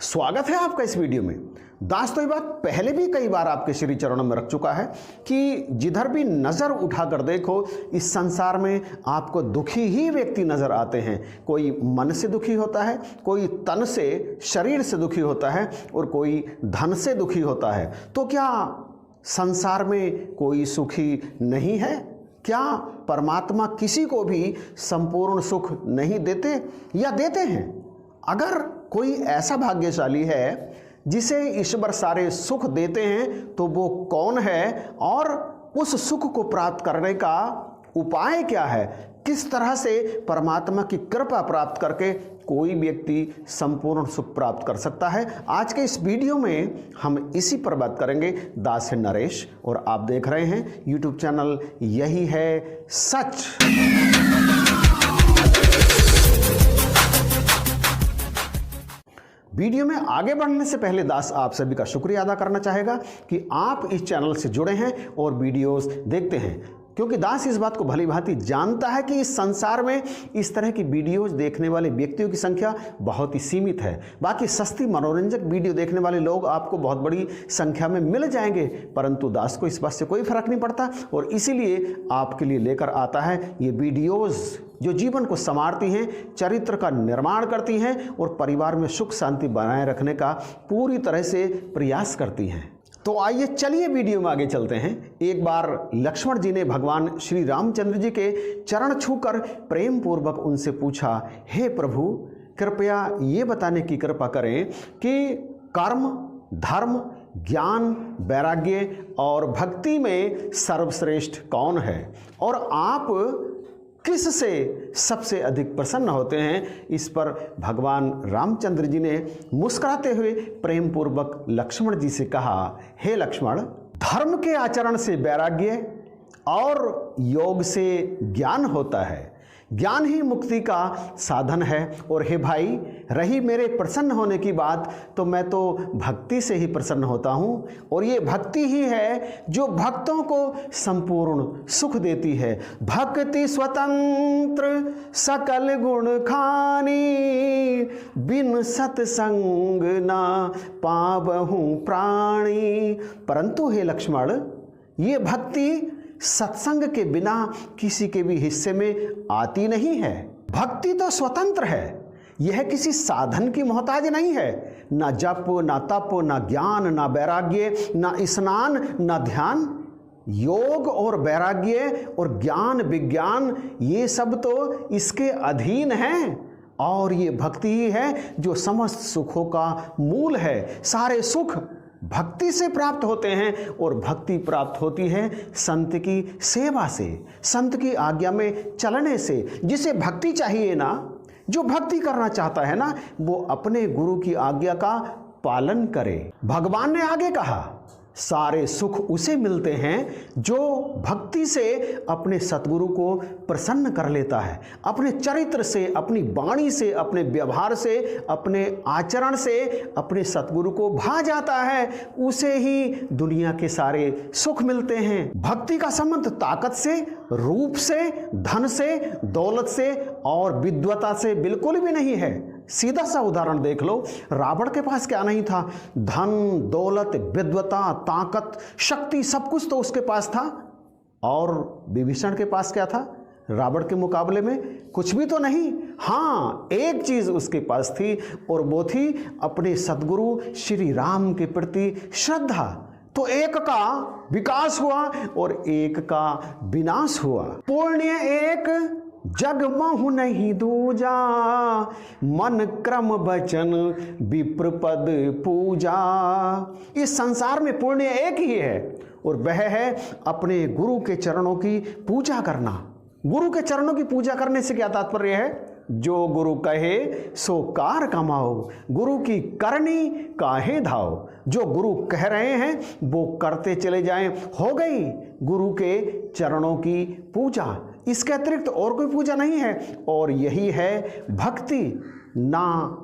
स्वागत है आपका इस वीडियो में। दास तो ये बात पहले भी कई बार आपके श्री चरणों में रख चुका है कि जिधर भी नज़र उठाकर देखो इस संसार में आपको दुखी ही व्यक्ति नज़र आते हैं। कोई मन से दुखी होता है, कोई तन से शरीर से दुखी होता है और कोई धन से दुखी होता है। तो क्या संसार में कोई सुखी नहीं है? क्या परमात्मा किसी को भी संपूर्ण सुख नहीं देते या देते हैं? अगर कोई ऐसा भाग्यशाली है जिसे ईश्वर सारे सुख देते हैं तो वो कौन है और उस सुख को प्राप्त करने का उपाय क्या है? किस तरह से परमात्मा की कृपा प्राप्त करके कोई व्यक्ति संपूर्ण सुख प्राप्त कर सकता है? आज के इस वीडियो में हम इसी पर बात करेंगे। दास है नरेश और आप देख रहे हैं यूट्यूब चैनल यही है सच। वीडियो में आगे बढ़ने से पहले दास आप सभी का शुक्रिया अदा करना चाहेगा कि आप इस चैनल से जुड़े हैं और वीडियोस देखते हैं, क्योंकि दास इस बात को भली भांति जानता है कि इस संसार में इस तरह की वीडियोस देखने वाले व्यक्तियों की संख्या बहुत ही सीमित है। बाकी सस्ती मनोरंजक वीडियो देखने वाले लोग आपको बहुत बड़ी संख्या में मिल जाएंगे, परंतु दास को इस बात से कोई फर्क नहीं पड़ता और इसीलिए आपके लिए लेकर आता है ये वीडियोस जो जीवन को संवारती हैं, चरित्र का निर्माण करती हैं और परिवार में सुख शांति बनाए रखने का पूरी तरह से प्रयास करती हैं। तो आइए चलिए वीडियो में आगे चलते हैं। एक बार लक्ष्मण जी ने भगवान श्री रामचंद्र जी के चरण छूकर प्रेम पूर्वक उनसे पूछा, हे प्रभु कृपया ये बताने की कृपा करें कि कर्म, धर्म, ज्ञान, वैराग्य और भक्ति में सर्वश्रेष्ठ कौन है और आप किससे सबसे अधिक प्रसन्न होते हैं? इस पर भगवान रामचंद्र जी ने मुस्कुराते हुए प्रेम पूर्वक लक्ष्मण जी से कहा, हे लक्ष्मण, धर्म के आचरण से वैराग्य और योग से ज्ञान होता है। ज्ञान ही मुक्ति का साधन है। और हे भाई, रही मेरे प्रसन्न होने की बात, तो मैं तो भक्ति से ही प्रसन्न होता हूँ और ये भक्ति ही है जो भक्तों को संपूर्ण सुख देती है। भक्ति स्वतंत्र सकल गुण खानी, बिन सत्संग ना पावहूँ प्राणी। परंतु हे लक्ष्मण, ये भक्ति सत्संग के बिना किसी के भी हिस्से में आती नहीं है। भक्ति तो स्वतंत्र है, यह किसी साधन की मोहताज नहीं है। ना जप, ना तप, ना ज्ञान, ना वैराग्य, ना स्नान, ना ध्यान। योग और वैराग्य और ज्ञान विज्ञान ये सब तो इसके अधीन हैं और ये भक्ति ही है जो समस्त सुखों का मूल है। सारे सुख भक्ति से प्राप्त होते हैं और भक्ति प्राप्त होती है संत की सेवा से, संत की आज्ञा में चलने से। जिसे भक्ति चाहिए ना, जो भक्ति करना चाहता है ना, वो अपने गुरु की आज्ञा का पालन करे। भगवान ने आगे कहा, सारे सुख उसे मिलते हैं जो भक्ति से अपने सतगुरु को प्रसन्न कर लेता है। अपने चरित्र से, अपनी वाणी से, अपने व्यवहार से, अपने आचरण से अपने सतगुरु को भा जाता है, उसे ही दुनिया के सारे सुख मिलते हैं। भक्ति का संबंध ताकत से, रूप से, धन से, दौलत से और विद्वता से बिल्कुल भी नहीं है। सीधा सा उदाहरण देख लो, रावण के पास क्या नहीं था? धन, दौलत, विद्वता, ताकत, शक्ति, सब कुछ तो उसके पास था। और विभीषण के पास क्या था? रावण के मुकाबले में कुछ भी तो नहीं। हाँ, एक चीज उसके पास थी और वो थी अपने सद्गुरु श्री राम के प्रति श्रद्धा। तो एक का विकास हुआ और एक का विनाश हुआ। पुण्य एक जग महु नहीं दूजा, मन क्रम वचन विप्र पद पूजा। इस संसार में पुण्य एक ही है और वह है अपने गुरु के चरणों की पूजा करना। गुरु के चरणों की पूजा करने से क्या तात्पर्य है? जो गुरु कहे सो कार कमाओ, गुरु की करनी काहे धाओ। जो गुरु कह रहे हैं वो करते चले जाएं, हो गई गुरु के चरणों की पूजा। इसके अतिरिक्त और कोई पूजा नहीं है और यही है भक्ति। ना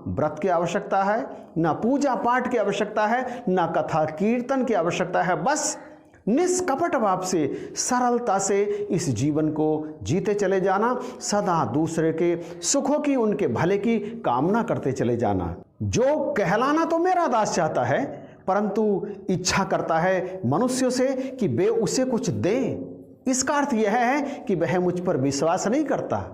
व्रत की आवश्यकता है, ना पूजा पाठ की आवश्यकता है, ना कथा कीर्तन की आवश्यकता है। बस निष्कपट भाव से, सरलता से इस जीवन को जीते चले जाना, सदा दूसरे के सुखों की, उनके भले की कामना करते चले जाना। जो कहलाना तो मेरा दास चाहता है, परंतु इच्छा करता है मनुष्यों से कि वे उसे कुछ दें। इसका अर्थ यह है कि वह मुझ पर विश्वास नहीं करता।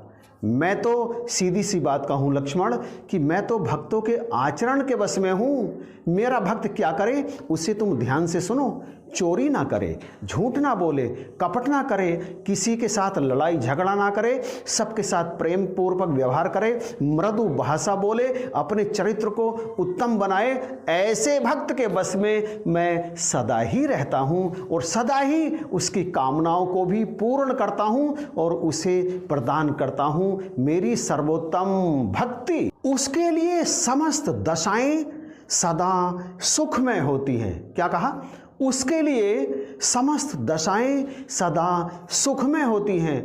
मैं तो सीधी सी बात कहूँ लक्ष्मण कि मैं तो भक्तों के आचरण के वश में हूँ। मेरा भक्त क्या करे उसे तुम ध्यान से सुनो। चोरी ना करे, झूठ ना बोले, कपट ना करे, किसी के साथ लड़ाई झगड़ा ना करे, सबके साथ प्रेम पूर्वक व्यवहार करे, मृदु भाषा बोले, अपने चरित्र को उत्तम बनाए। ऐसे भक्त के बस में मैं सदा ही रहता हूँ और सदा ही उसकी कामनाओं को भी पूर्ण करता हूँ और उसे प्रदान करता हूँ मेरी सर्वोत्तम भक्ति। उसके लिए समस्त दशाएं सदा सुखमय होती हैं। क्या कहा? उसके लिए समस्त दशाएं सदा सुखमय होती हैं।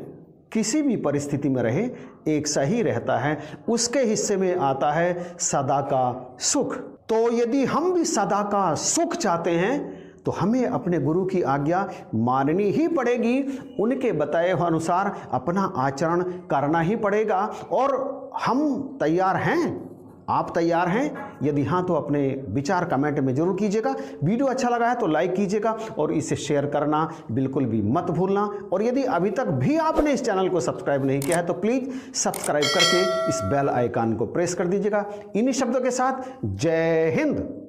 किसी भी परिस्थिति में रहे एक सही रहता है, उसके हिस्से में आता है सदा का सुख। तो यदि हम भी सदा का सुख चाहते हैं तो हमें अपने गुरु की आज्ञा माननी ही पड़ेगी। उनके बताए हुए अनुसार अपना आचरण करना ही पड़ेगा। और हम तैयार हैं? आप तैयार हैं? यदि हाँ तो अपने विचार कमेंट में जरूर कीजिएगा। वीडियो अच्छा लगा है तो लाइक कीजिएगा और इसे शेयर करना बिल्कुल भी मत भूलना। और यदि अभी तक भी आपने इस चैनल को सब्सक्राइब नहीं किया है तो प्लीज़ सब्सक्राइब करके इस बेल आइकन को प्रेस कर दीजिएगा। इन्हीं शब्दों के साथ जय हिंद।